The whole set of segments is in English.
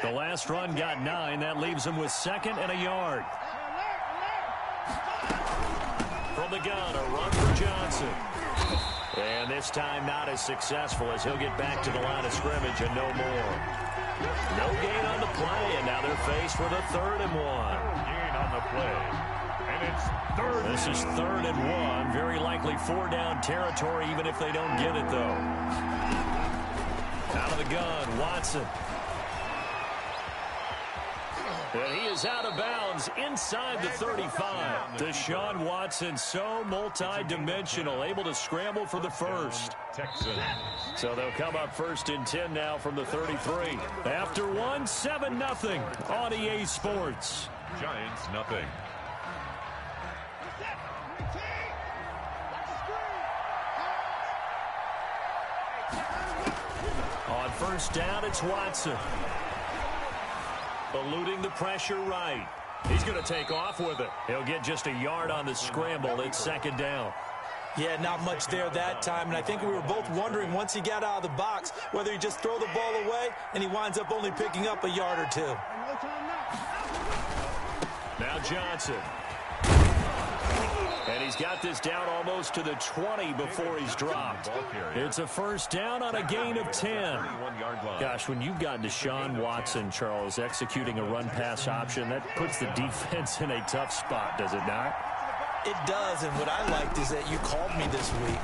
The last run got 9. That leaves him with 2nd and a yard. From the gun, a run for Johnson. And this time not as successful as he'll get back to the line of scrimmage and no more. No gain on the play, and now they're faced with a 3rd and 1. Gain on the play. And it's 3rd. This is 3rd and 1. Very likely 4-down territory, even if they don't get it, though. Out of the gun, Watson. And he is out of bounds inside the 35. Deshaun Watson, so multi-dimensional, able to scramble for the first. Texans. So they'll come up 1st and 10 now from the 33. After 1, 7-0 on EA Sports. Giants, nothing. On 1st down, it's Watson. Eluding the pressure right. He's going to take off with it. He'll get just a yard on the scramble. It's 2nd down. Yeah, not much there that time, and I think we were both wondering once he got out of the box whether he just throw the ball away, and he winds up only picking up a yard or 2. Now Johnson. And he's got this down almost to the 20 before he's dropped. It's a 1st down on a gain of 10. Gosh, when you've got Deshaun Watson, Charles, executing a run-pass option, that puts the defense in a tough spot, does it not? It does, and what I liked is that you called me this week,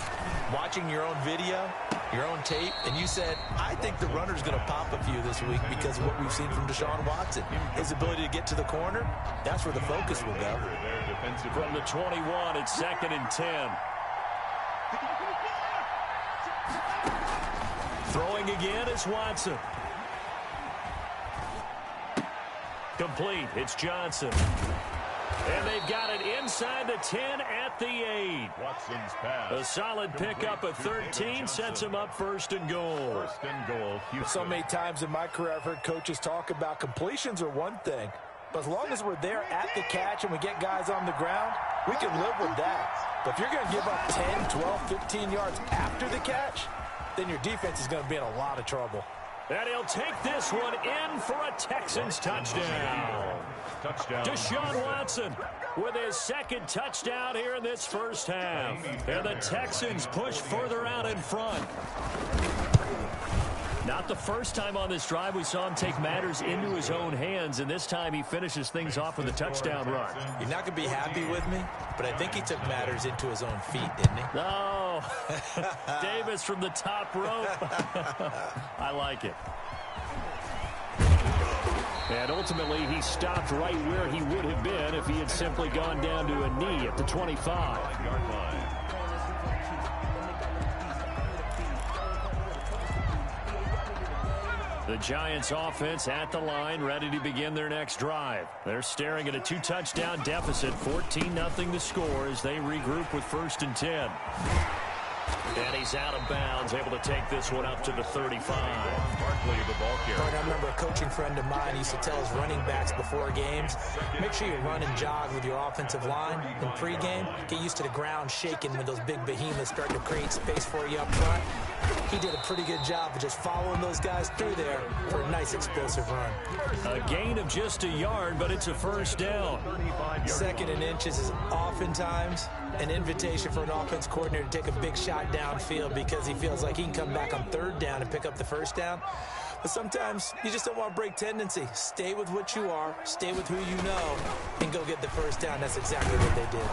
watching your own video, your own tape, and you said, I think the runner's going to pop a few this week because of what we've seen from Deshaun Watson. His ability to get to the corner, that's where the focus will go. From the 21, it's 2nd and 10. Throwing again is Watson. Complete. It's Johnson. And they've got it inside the 10 at the 8. Watson's pass. A solid pickup of 13 sets him up 1st and goal. 1st and goal, Houston. So many times in my career I've heard coaches talk about completions are one thing. But as long as we're there at the catch and we get guys on the ground, we can live with that. But if you're going to give up 10, 12, 15 yards after the catch, then your defense is going to be in a lot of trouble. And he'll take this one in for a Texans touchdown. Deshaun Watson with his 2nd touchdown here in this 1st half. And the Texans push further out in front. Not the first time on this drive we saw him take matters into his own hands, and this time he finishes things off with a touchdown run. You're not going to be happy with me, but I think he took matters into his own feet, didn't he? No. Davis from the top rope. I like it. And ultimately, he stopped right where he would have been if he had simply gone down to a knee at the 25-yard line. The Giants offense at the line, ready to begin their next drive. They're staring at a 2-touchdown deficit, 14-0 the score as they regroup with 1st and 10. And he's out of bounds, able to take this one up to the 35. Barkley, the ball carrier. I remember a coaching friend of mine used to tell his running backs before games, make sure you run and jog with your offensive line in pregame. Get used to the ground shaking when those big behemoths start to create space for you up front. He did a pretty good job of just following those guys through there for a nice explosive run. A gain of just a yard, but it's a 1st down. 2nd and inches is oftentimes an invitation for an offense coordinator to take a big shot downfield because he feels like he can come back on 3rd down and pick up the 1st down. But sometimes you just don't want to break tendency. Stay with what you are, stay with who you know, and go get the 1st down. That's exactly what they did.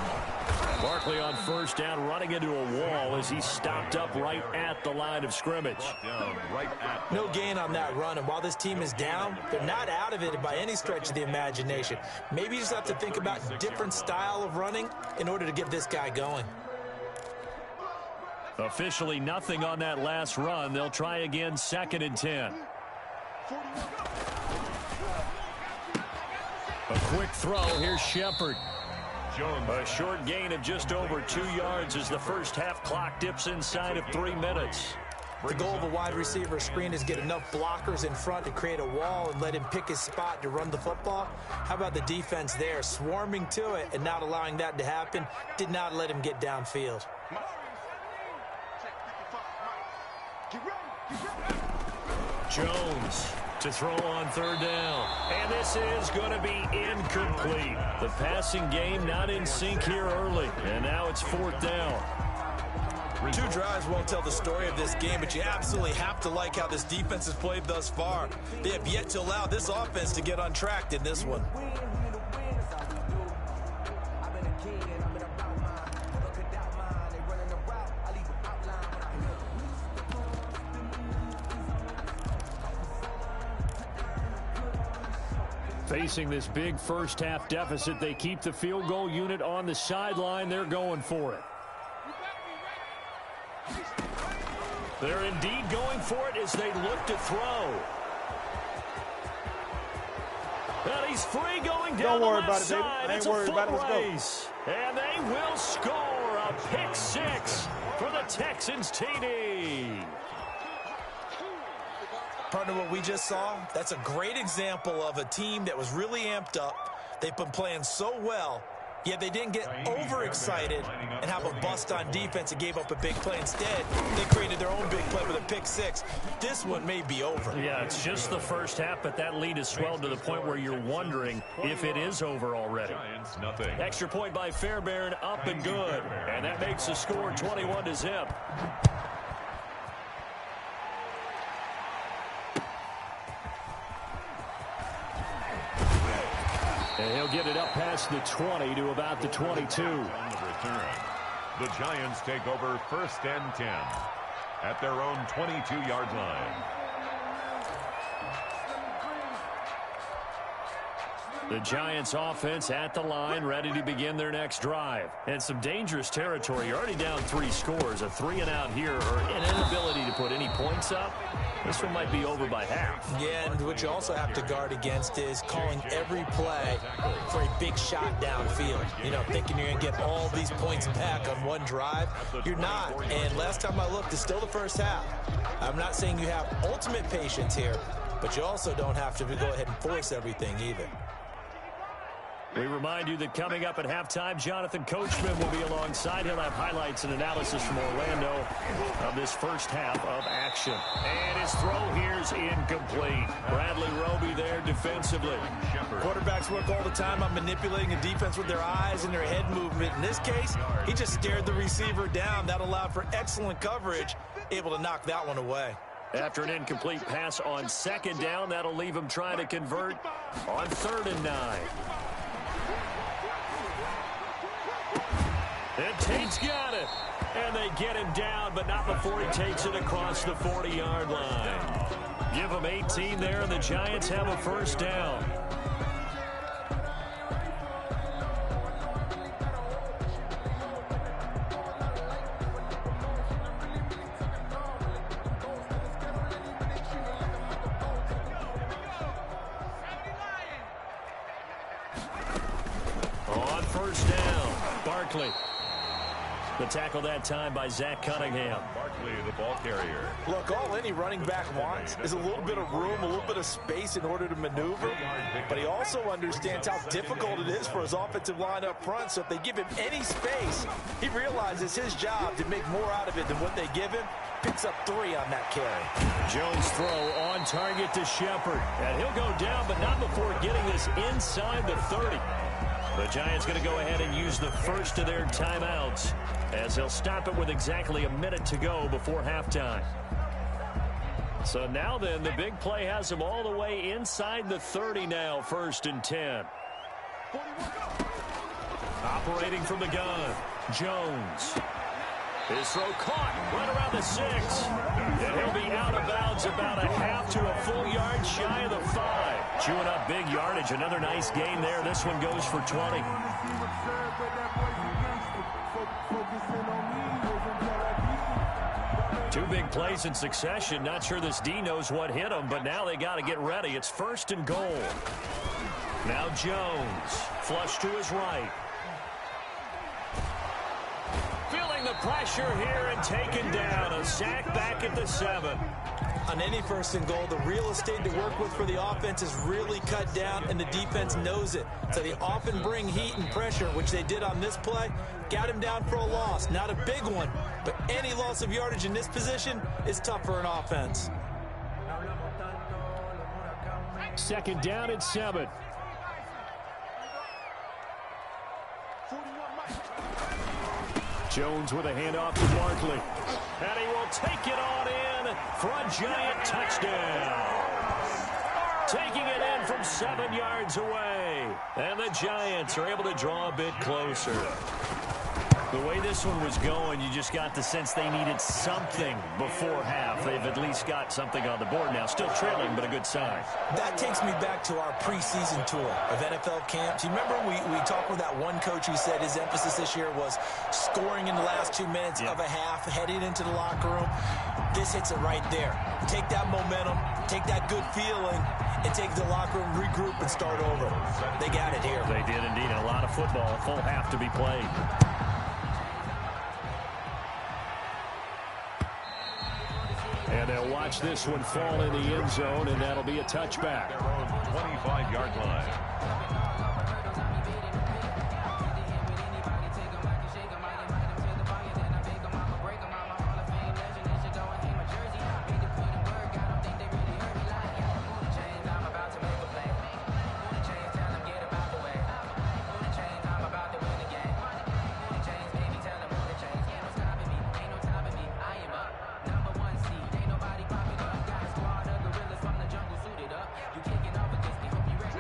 Barkley on 1st down, running into a wall as he stopped up right at the line of scrimmage. No gain on that run, and while this team is down, they're not out of it by any stretch of the imagination. Maybe you just have to think about a different style of running in order to get this guy going. Officially nothing on that last run. They'll try again, 2nd and 10. A quick throw. Here's Shepard. A short gain of just over 2 yards as the 1st half clock dips inside of 3 minutes. The goal of a wide receiver screen is get enough blockers in front to create a wall and let him pick his spot to run the football. How about the defense there, swarming to it and not allowing that to happen? Did not let him get downfield. Jones to throw on third down. And this is going to be incomplete. The passing game not in sync here early. And now it's fourth down. Two drives won't tell the story of this game, but you absolutely have to like how this defense has played thus far. They have yet to allow this offense to get untracked in this one. Facing this big first-half deficit, they keep the field goal unit on the sideline. They're going for it. They're indeed going for it as they look to throw. And he's free going down the left side. It's a foot race. And they will score a pick six for the Texans TD. Partner, what we just saw, that's a great example of a team that was really amped up. They've been playing so well, yet they didn't get overexcited and have a bust on defense and gave up a big play. Instead, they created their own big play with a pick six. This one may be over. Yeah, it's just the first half, but that lead has swelled to the point where you're wondering if it is over already. Extra point by Fairbairn, up and good. And that makes the score 21-0. And he'll get it up past the 20 to about the 22. On the return, the Giants take over 1st and 10 at their own 22-yard line. The Giants offense at the line, ready to begin their next drive. And some dangerous territory. You're already down 3 scores. A 3-and-out here, or an inability to put any points up. This one might be over by half. Yeah, and what you also have to guard against is calling every play for a big shot downfield. You know, thinking you're going to get all these points back on one drive. You're not. And last time I looked, it's still the first half. I'm not saying you have ultimate patience here, but you also don't have to go ahead and force everything either. We remind you that coming up at halftime, Jonathan Coachman will be alongside. He'll have highlights and analysis from Orlando of this first half of action. And his throw here is incomplete. Bradley Roby there defensively. Quarterbacks work all the time on manipulating a defense with their eyes and their head movement. In this case, he just stared the receiver down. That allowed for excellent coverage, able to knock that one away. After an incomplete pass on 2nd down, that'll leave him trying to convert on 3rd and 9. And Tate's got it. And they get him down, but not before he takes it across the 40-yard line. Give him 18 there, and the Giants have a 1st down. On 1st down, Barkley. The tackle that time by Zach Cunningham. Barkley, the ball carrier. Look, all any running back wants is a little bit of room, a little bit of space in order to maneuver. But he also understands how difficult it is for his offensive line up front. So if they give him any space, he realizes his job to make more out of it than what they give him. Picks up 3 on that carry. Jones' throw on target to Shepard. And he'll go down, but not before getting this inside the 30. The Giants going to go ahead and use the first of their timeouts as they'll stop it with exactly a minute to go before halftime. So now then, the big play has them all the way inside the 30 now, 1st and 10. Operating from the gun, Jones. His throw caught right around the 6. And he'll be out of bounds about a half to a full yard shy of the 5. Chewing up big yardage. Another nice gain there. This one goes for 20. 2 big plays in succession. Not sure this D knows what hit him, but now they got to get ready. It's 1st and goal. Now Jones, flush to his right. Feeling the pressure here and taken down. A sack back at the 7. On any 1st and goal, the real estate to work with for the offense is really cut down, and the defense knows it. So they often bring heat and pressure, which they did on this play. Got him down for a loss. Not a big one, but any loss of yardage in this position is tough for an offense. Second down and 7. Jones with a handoff to Barkley. And he will take it on in for a Giant touchdown. Taking it in from 7 yards away. And the Giants are able to draw a bit closer. The way this one was going, you just got the sense they needed something before half. They've at least got something on the board now. Still trailing, but a good sign. That takes me back to our preseason tour of NFL camps. You remember we talked with that one coach who said his emphasis this year was scoring in the last 2 minutes of a half, heading into the locker room. This hits it right there. Take that momentum, take that good feeling, and take the locker room, regroup, and start over. They got it here. They did indeed. A lot of football, a full half to be played. And they'll watch this one fall in the end zone, and that'll be a touchback. Their own 25-yard line.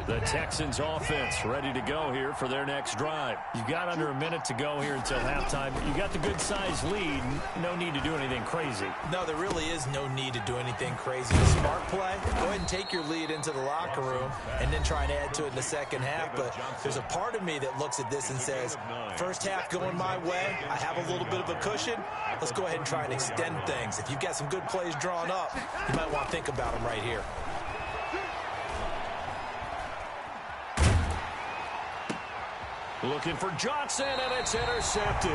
The Texans offense ready to go here for their next drive. You've got under a minute to go here until halftime. You got the good-sized lead. No need to do anything crazy. No, there really is no need to do anything crazy. The smart play, go ahead and take your lead into the locker room and then try and add to it in the second half. But there's a part of me that looks at this and says, first half going my way, I have a little bit of a cushion. Let's go ahead and try and extend things. If you've got some good plays drawn up, you might want to think about them right here. Looking for Johnson, and it's intercepted.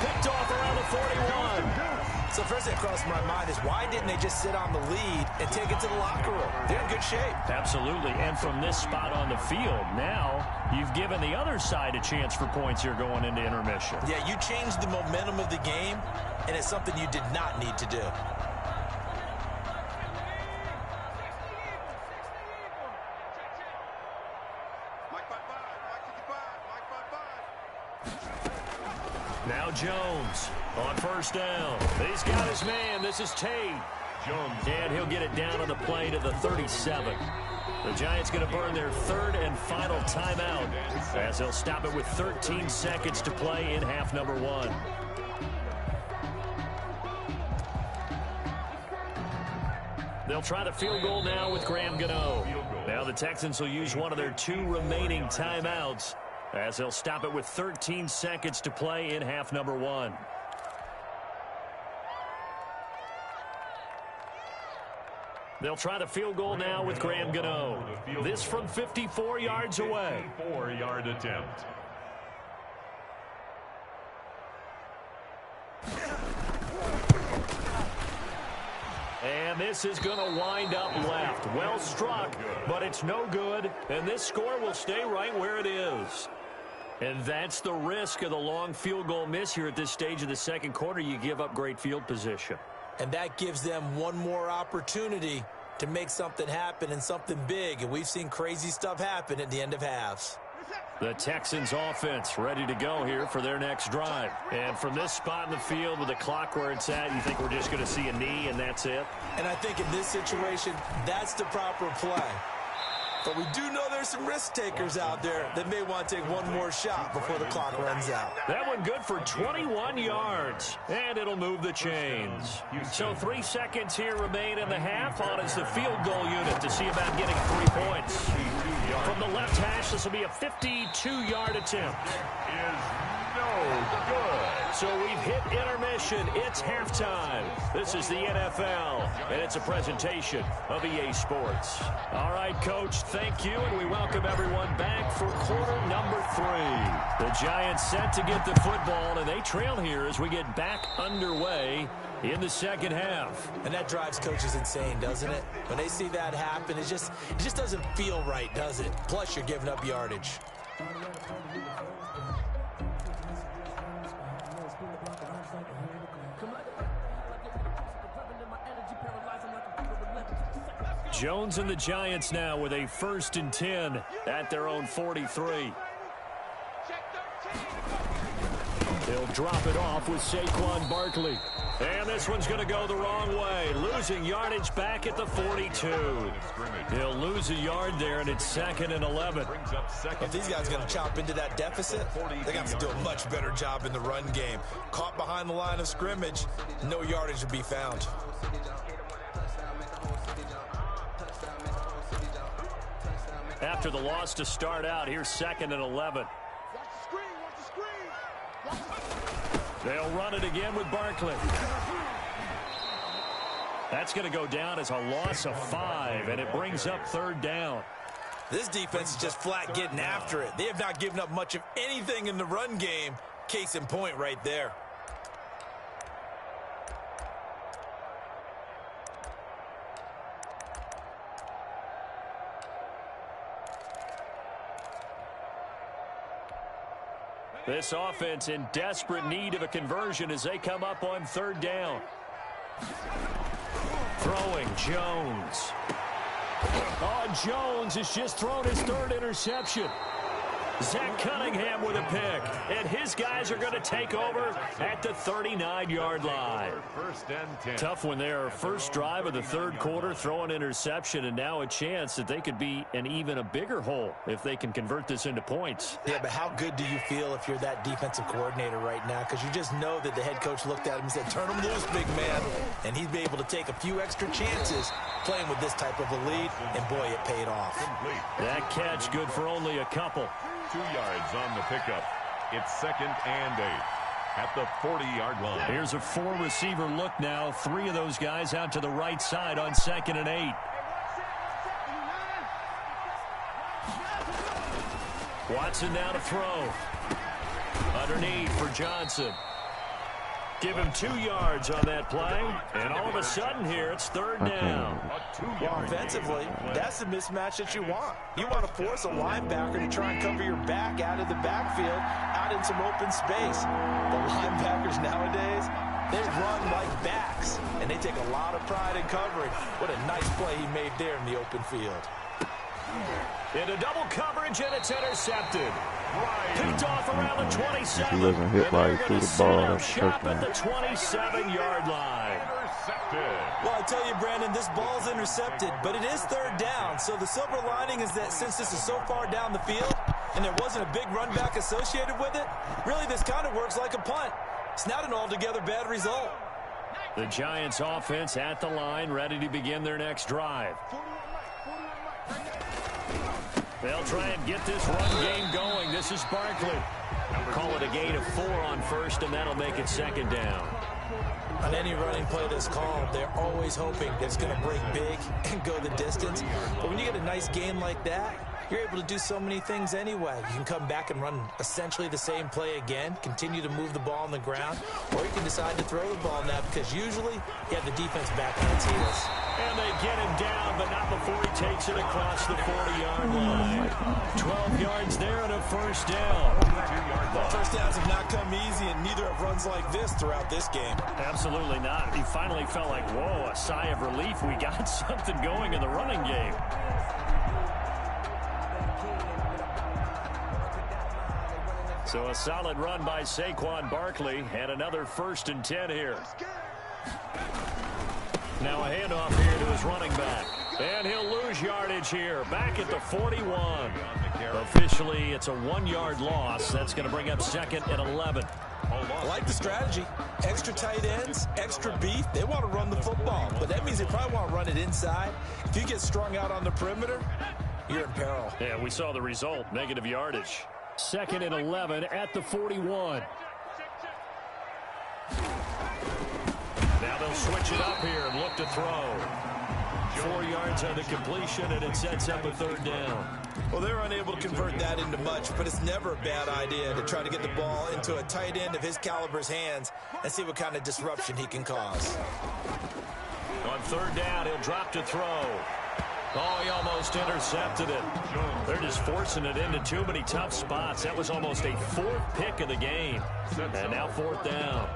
Picked off around the 41. So first thing that crossed my mind is why didn't they just sit on the lead and take it to the locker room? They're in good shape. Absolutely, and from this spot on the field, now you've given the other side a chance for points here going into intermission. Yeah, you changed the momentum of the game, and it's something you did not need to do. Now Jones on first down. He's got his man. This is Tate. Jones. And he'll get it down on the play to the 37. The Giants going to burn their third and final timeout as they'll stop it with 13 seconds to play in half number 1. They'll try the field goal now with Graham Gano. Now the Texans will use one of their 2 remaining timeouts as they'll stop it with 13 seconds to play in half number 1. They'll try the field goal now with Graham Gano. This from 54 yards away. 54-yard attempt. And this is going to wind up left. Well struck, but it's no good. And this score will stay right where it is. And that's the risk of the long field goal miss here at this stage of the second quarter. You give up great field position. And that gives them one more opportunity to make something happen and something big. And we've seen crazy stuff happen at the end of halves. The Texans offense ready to go here for their next drive. And from this spot in the field with the clock where it's at, you think we're just going to see a knee and that's it? And I think in this situation, that's the proper play. But we do know there's some risk takers out there that may want to take one more shot before the clock runs out. That one good for 21 yards, and it'll move the chains. So 3 seconds here remain in the half. On is the field goal unit to see about getting 3 points. From the left hash, this will be a 52-yard attempt. Is no good. So we've hit intermission. It's halftime. This is the NFL, and it's a presentation of EA Sports. All right, Coach, thank you, and we welcome everyone back for quarter number 3. The Giants set to get the football, and they trail here as we get back underway in the second half. And that drives coaches insane, doesn't it? When they see that happen, it just doesn't feel right, does it? Plus, you're giving up yardage. Jones and the Giants now with a 1st and 10 at their own 43. They'll drop it off with Saquon Barkley. And this one's going to go the wrong way. Losing yardage back at the 42. He'll lose a yard there, and it's 2nd and 11. If these guys are going to chop into that deficit, they're going to have to do a much better job in the run game. Caught behind the line of scrimmage, no yardage to be found. After the loss to start out, here's 2nd and 11. They'll run it again with Barkley. That's going to go down as a loss of 5, and it brings up 3rd down. This defense is just flat getting after it. They have not given up much of anything in the run game. Case in point right there. This offense in desperate need of a conversion as they come up on 3rd down. Throwing Jones. Oh, Jones has just thrown his 3rd interception. Zach Cunningham with a pick. And his guys are going to take over at the 39-yard line. 1st and 10. Tough when they're first drive of the 3rd quarter, throw an interception, and now a chance that they could be in even a bigger hole if they can convert this into points. Yeah, but how good do you feel if you're that defensive coordinator right now? Because you just know that the head coach looked at him and said, turn him loose, big man. And he'd be able to take a few extra chances playing with this type of a lead, and boy, it paid off. That catch good for only a couple. 2 yards on the pickup. It's 2nd and 8 at the 40-yard line. Here's a 4-receiver look now. 3 of those guys out to the right side on 2nd and 8. Watson now to throw. Underneath for Johnson. Give him 2 yards on that play. And all of a sudden here, it's 3rd down. Well, offensively, that's the mismatch that you want. You want to force a linebacker to try and cover your back out of the backfield, out in some open space. The linebackers nowadays, they run like backs, and they take a lot of pride in covering. What a nice play he made there in the open field. Into double coverage, and it's intercepted. Picked off around the 27. He wasn't hit right through the ball. That's Shot at the 27-yard line. Well, I tell you, Brandon, this ball's intercepted, but it is 3rd down. So the silver lining is that since this is so far down the field and there wasn't a big run back associated with it, really this kind of works like a punt. It's not an altogether bad result. The Giants offense at the line, ready to begin their next drive. They'll try and get this run game going. This is Barkley. Call it a gain of 4 on 1st, and that'll make it 2nd down. On any running play that's called, they're always hoping that it's going to break big and go the distance. But when you get a nice game like that, you're able to do so many things anyway. You can come back and run essentially the same play again, continue to move the ball on the ground, or you can decide to throw the ball now because usually you have the defense back on its heels. And they get him down, but not before he takes it across the 40-yard line. 12 yards there and a 1st down. Well, 1st downs have not come easy, and neither have runs like this throughout this game. Absolutely not. He finally felt like, whoa, a sigh of relief. We got something going in the running game. So a solid run by Saquon Barkley, and another 1st and 10 here. Now a handoff here to his running back. And he'll lose yardage here, back at the 41. Officially, it's a 1-yard loss. That's going to bring up 2nd and 11. I like the strategy. Extra tight ends, extra beef. They want to run the football, but that means they probably want to run it inside. If you get strung out on the perimeter, you're in peril. Yeah, we saw the result, negative yardage. 2nd and 11 at the 41. Now they'll switch it up here and look to throw. 4 yards on the completion, and it sets up a 3rd down. Well, they're unable to convert that into much, but it's never a bad idea to try to get the ball into a tight end of his caliber's hands and see what kind of disruption he can cause. On 3rd down, he'll drop to throw. Oh, he almost intercepted it. They're just forcing it into too many tough spots. That was almost a 4th pick of the game. And now 4th down.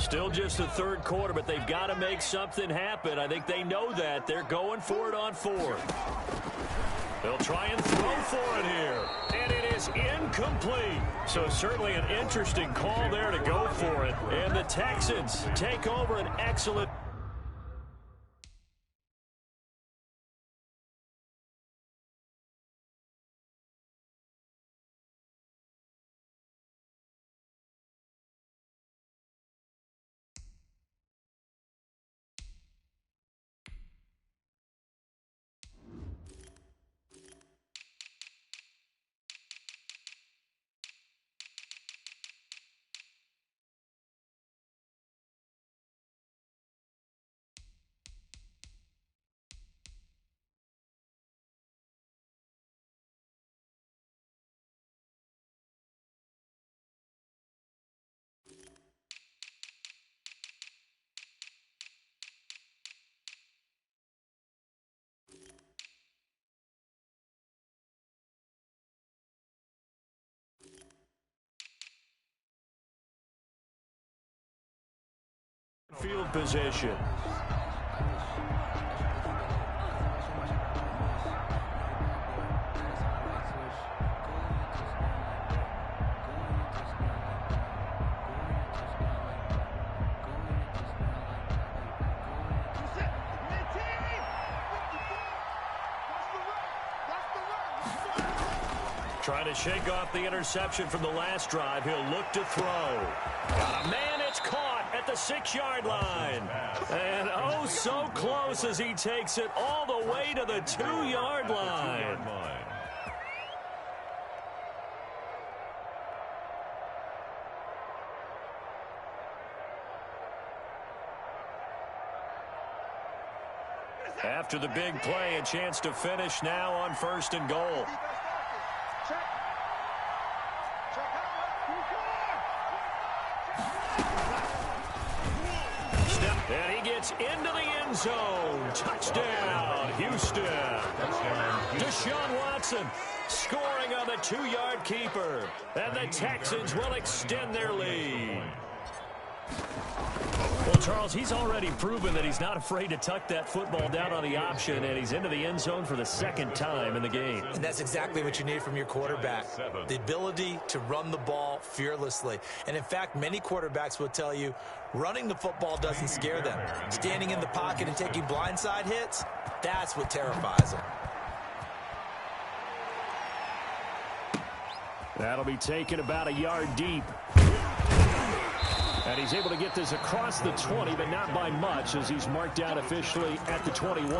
Still just the third quarter, but they've got to make something happen. I think they know that. They're going for it on fourth. They'll try and throw for it here. And it is incomplete. So certainly an interesting call there to go for it. And the Texans take over an excellent... Field position. Trying to shake off the interception from the last drive. He'll look to throw. Got a man, it's caught at the 6-yard line. And oh, so close as he takes it all the way to the 2-yard line. After the big play, a chance to finish now on 1st and goal. And he gets into the end zone. Touchdown, Houston. Deshaun Watson scoring on the 2-yard keeper. And the Texans will extend their lead. Well, Charles, he's already proven that he's not afraid to tuck that football down on the option, and he's into the end zone for the 2nd time in the game. And that's exactly what you need from your quarterback, the ability to run the ball fearlessly. And, in fact, many quarterbacks will tell you running the football doesn't scare them. Standing in the pocket and taking blindside hits, that's what terrifies them. That'll be taken about a yard deep. And he's able to get this across the 20, but not by much, as he's marked out officially at the 21.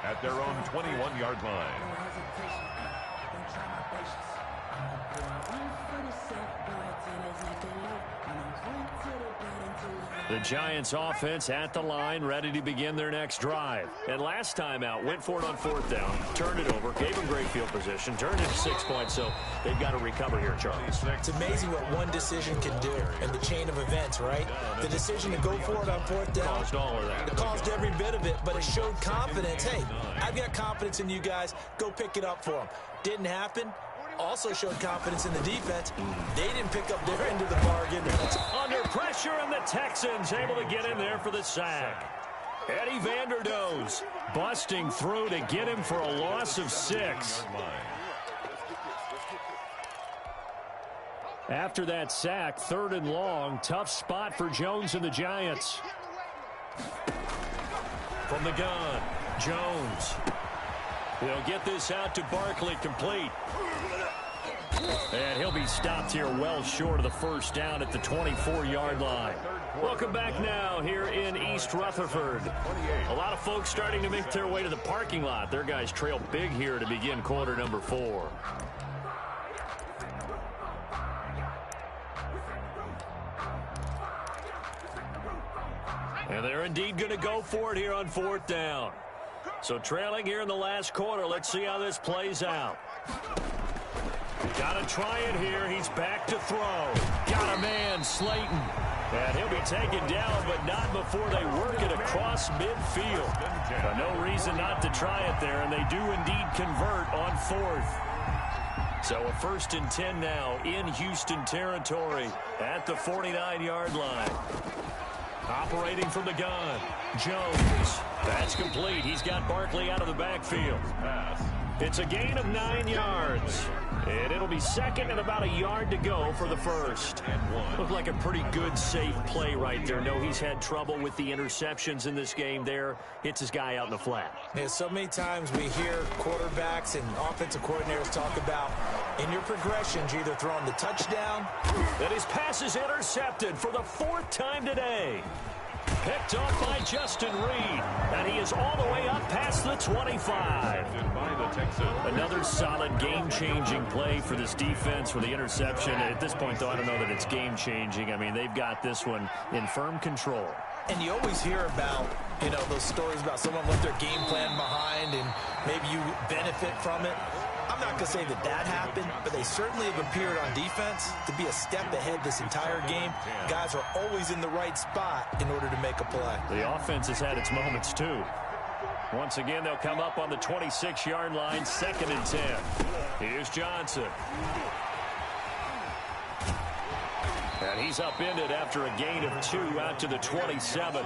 At their own 21-yard line. The Giants offense at the line, ready to begin their next drive. And last time out, went for it on 4th down, turned it over, gave them great field position, turned it to 6 points, so they've got to recover here, Charles. It's amazing what one decision can do in the chain of events, right? The decision to go for it on 4th down, Caused all of that. it caused every bit of it, but it showed confidence. Hey, I've got confidence in you guys. Go pick it up for them. Didn't happen. Also showed confidence in the defense. They didn't pick up their end of the bargain. Under pressure, and the Texans able to get in there for the sack. Eddie Vanderdoes busting through to get him for a loss of 6. After that sack, 3rd and long, tough spot for Jones and the Giants. From the gun, Jones. He'll get this out to Barkley, complete. And he'll be stopped here well short of the 1st down at the 24-yard line. Welcome back now here in East Rutherford. A lot of folks starting to make their way to the parking lot. Their guys trail big here to begin quarter number 4. And they're indeed going to go for it here on 4th down. So trailing here in the last quarter. Let's see how this plays out. Got to try it here. He's back to throw. Got a man, Slayton. And he'll be taken down, but not before they work it across midfield. No reason not to try it there, and they do indeed convert on 4th. So a 1st and 10 now in Houston territory at the 49-yard line. Operating from the gun, Jones. That's complete. He's got Barkley out of the backfield. It's a gain of 9 yards. And it'll be 2nd and about a yard to go for the first. Looked like a pretty good, safe play right there. No, he's had trouble with the interceptions in this game there. Hits his guy out in the flat. Yeah, so many times we hear quarterbacks and offensive coordinators talk about in your progressions, you're either throwing the touchdown. And his pass is intercepted for the 4th time today. Picked off by Justin Reed. And he is all the way up past the 25. Another solid game-changing play for this defense for the interception. At this point, though, I don't know that it's game-changing. I mean, they've got this one in firm control. And you always hear about, those stories about someone left their game plan behind and maybe you benefit from it. I'm not going to say that happened, but they certainly have appeared on defense to be a step ahead this entire game. Guys are always in the right spot in order to make a play. The offense has had its moments, too. Once again, they'll come up on the 26-yard line, 2nd and 10. Here's Johnson. And he's upended after a gain of 2 out to the 27.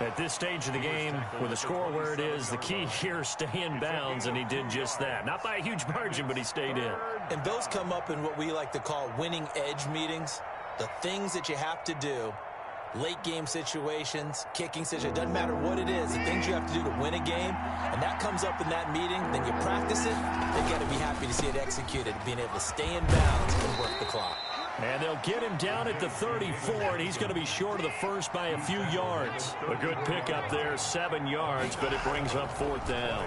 At this stage of the game, with the score where it is, the key here, stay in bounds, and he did just that. Not by a huge margin, but he stayed in. And those come up in what we like to call winning edge meetings. The things that you have to do, late game situations, kicking situations, doesn't matter what it is, the things you have to do to win a game, and that comes up in that meeting, then you practice it, they've got to be happy to see it executed, being able to stay in bounds and work the clock. And they'll get him down at the 34, and he's going to be short of the first by a few yards. A good pickup there, 7 yards, but it brings up 4th down.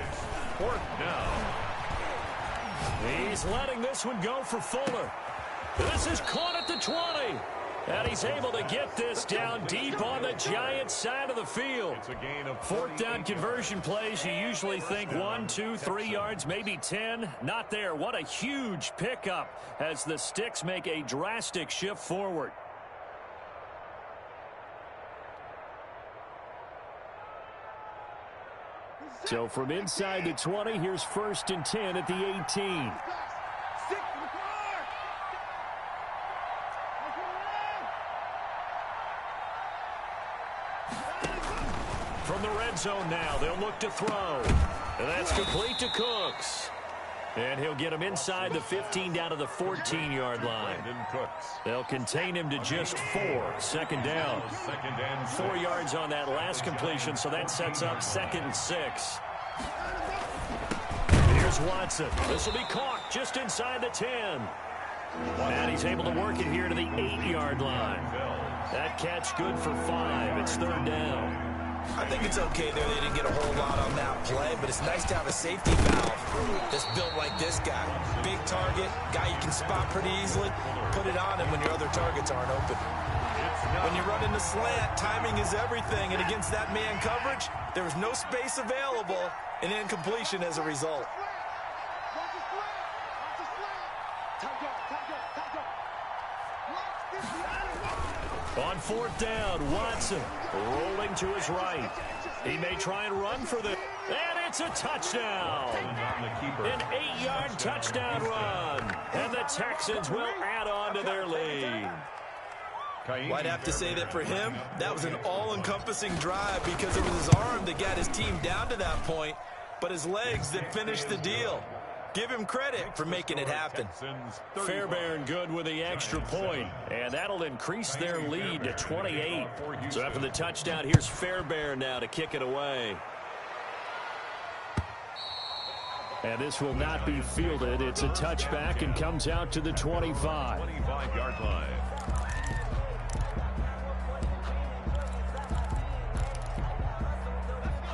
4th down. He's letting this one go for Fuller. This is caught at the 20. And he's able to get this down deep on the Giants side of the field. 4th down conversion plays, you usually think 1, 2, 3 yards, maybe 10. Not there. What a huge pickup as the Sticks make a drastic shift forward. So from inside the 20, here's 1st and 10 at the 18. From the red zone now, they'll look to throw. And that's complete to Cooks. And he'll get him inside the 15 down to the 14-yard line. They'll contain him to just 4. 2nd down. 4 yards on that last completion, so that sets up 2nd and 6. Here's Watson. This will be caught just inside the 10. And he's able to work it here to the 8-yard line. That catch good for 5. It's 3rd down. I think it's okay there. They didn't get a whole lot on that play, but it's nice to have a safety valve that's built like this guy. Big target, guy you can spot pretty easily. Put it on him when your other targets aren't open. When you run into slant, timing is everything, and against that man coverage, there was no space available, and incompletion as a result. On 4th down, Watson rolling to his right. He may try and run for the... And it's a touchdown! An 8-yard touchdown run. And the Texans will add on to their lead. Well, I'd have to say that for him, that was an all-encompassing drive because it was his arm that got his team down to that point, but his legs that finished the deal. Give him credit for making it happen. Fairbairn good with the extra point, and that'll increase their lead to 28. So after the touchdown, here's Fairbairn now to kick it away. And this will not be fielded. It's a touchback and comes out to the 25. 25-yard line.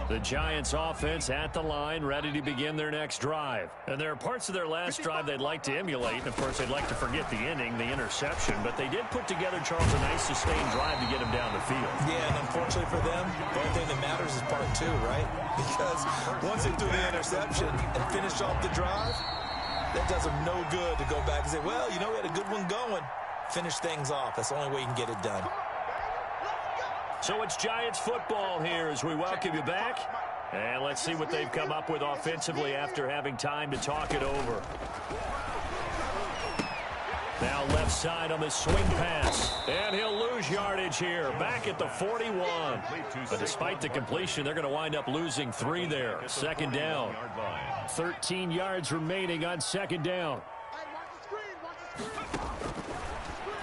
The Giants offense at the line, ready to begin their next drive. And there are parts of their last drive they'd like to emulate. And of course, they'd like to forget the inning, the interception. But they did put together, Charles, a nice sustained drive to get him down the field. Yeah, and unfortunately for them, the only thing that matters is part 2, right? Because once they do the interception and finish off the drive, that does them no good to go back and say, well, you know, we had a good one going. Finish things off. That's the only way you can get it done. So it's Giants football here as we welcome you back. And let's see what they've come up with offensively after having time to talk it over. Now left side on the swing pass. And he'll lose yardage here. Back at the 41. But despite the completion, they're going to wind up losing 3 there. Second down. 13 yards remaining on second down.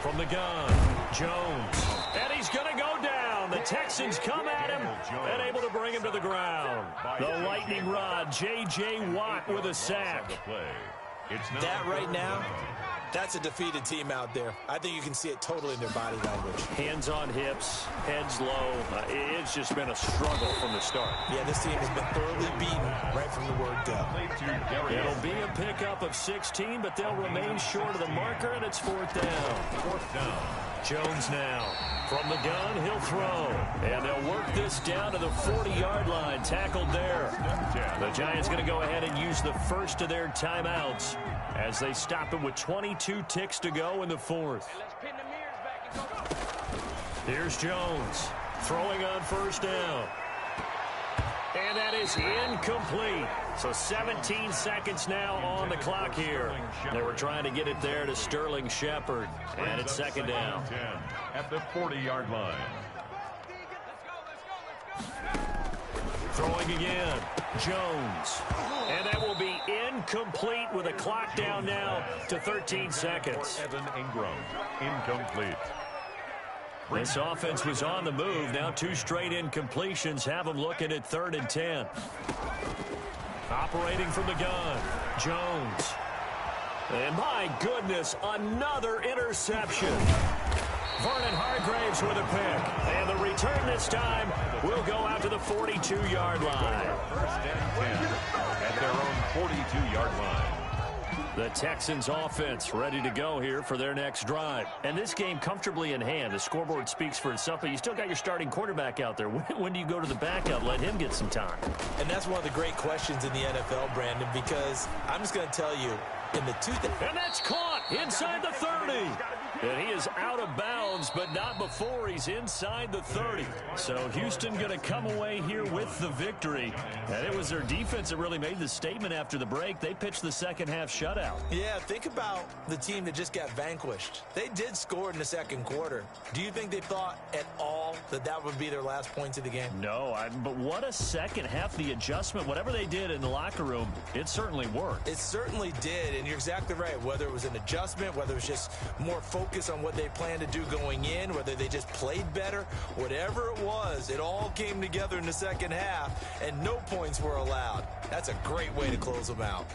From the gun, Jones. And he's going to go down. The Texans come at him and able to bring him to the ground. The lightning rod, J.J. Watt with a sack. That right now, that's a defeated team out there. I think you can see it totally in their body language. Hands on hips, heads low. It's just been a struggle from the start. Yeah, this team has been thoroughly beaten right from the word go. It'll be a pickup of 16, but they'll remain short of the marker, and it's 4th down. Jones now. From the gun, he'll throw. And they'll work this down to the 40-yard line. Tackled there. The Giants going to go ahead and use the first of their timeouts as they stop him with 22 ticks to go in the 4th. Here's Jones throwing on first down. And that is incomplete. So 17 seconds now on the clock here. They were trying to get it there to Sterling Shepard. And it's second down. At the 40-yard line. Throwing again. Jones. And that will be incomplete with a clock down now to 13 seconds. Evan Ingram. Incomplete. This offense was on the move. Now 2 straight incompletions have them looking at 3rd and 10. Operating from the gun, Jones. And my goodness, another interception. Vernon Hargraves with a pick. And the return this time will go out to the 42-yard line. 1st and 10 at their own 42-yard line. The Texans offense ready to go here for their next drive. And this game comfortably in hand. The scoreboard speaks for itself, but you still got your starting quarterback out there. When do you go to the backup, let him get some time? And that's one of the great questions in the NFL, Brandon, because I'm just going to tell you, in the and that's caught inside the 30. And he is out of bounds, but not before he's inside the 30. So Houston going to come away here with the victory. And it was their defense that really made the statement after the break. They pitched the second half shutout. Yeah, think about the team that just got vanquished. They did score in the second quarter. Do you think they thought at all that that would be their last points of the game? No, but what a second half. The adjustment, whatever they did in the locker room, it certainly worked. It certainly did, and you're exactly right. Whether it was an adjustment, whether it was just more focus on what they planned to do going in, whether they just played better, whatever it was, it all came together in the second half, and no points were allowed. That's a great way to close them out.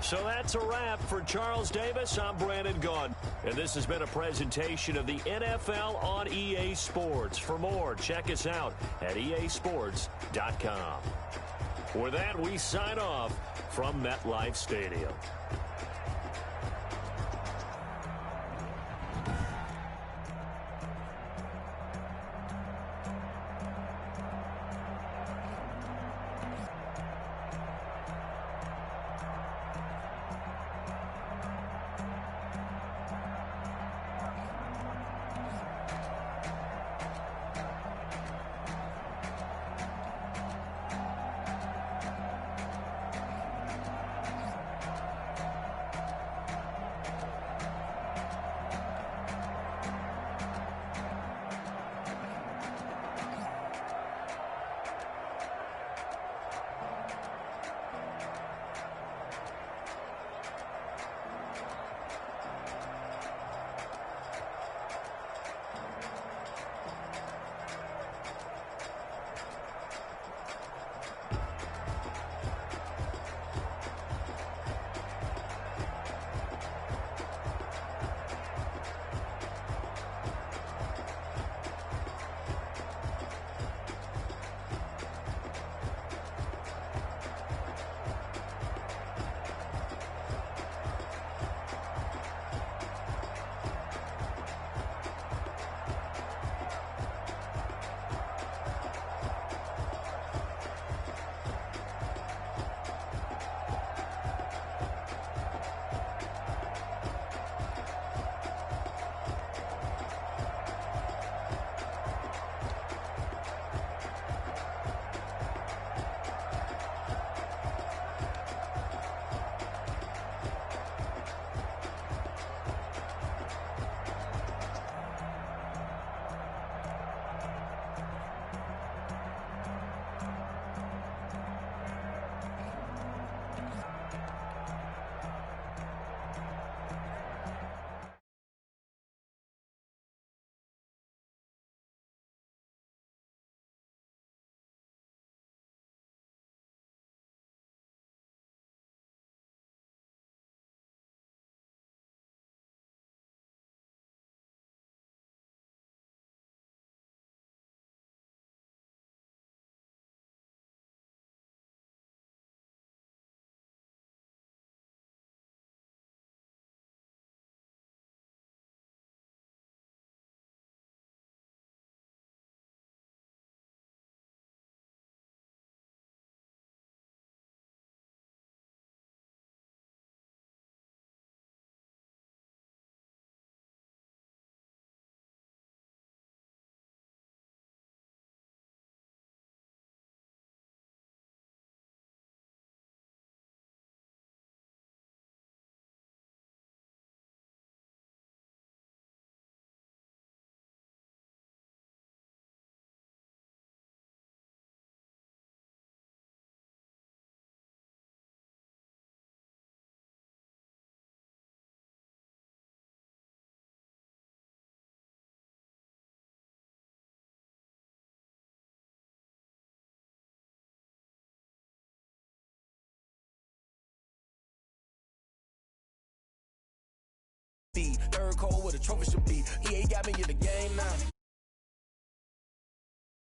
So that's a wrap for Charles Davis. I'm Brandon Gaudin. And this has been a presentation of the NFL on EA Sports. For more, check us out at easports.com. With that, we sign off from MetLife Stadium. Third cold with a trophy.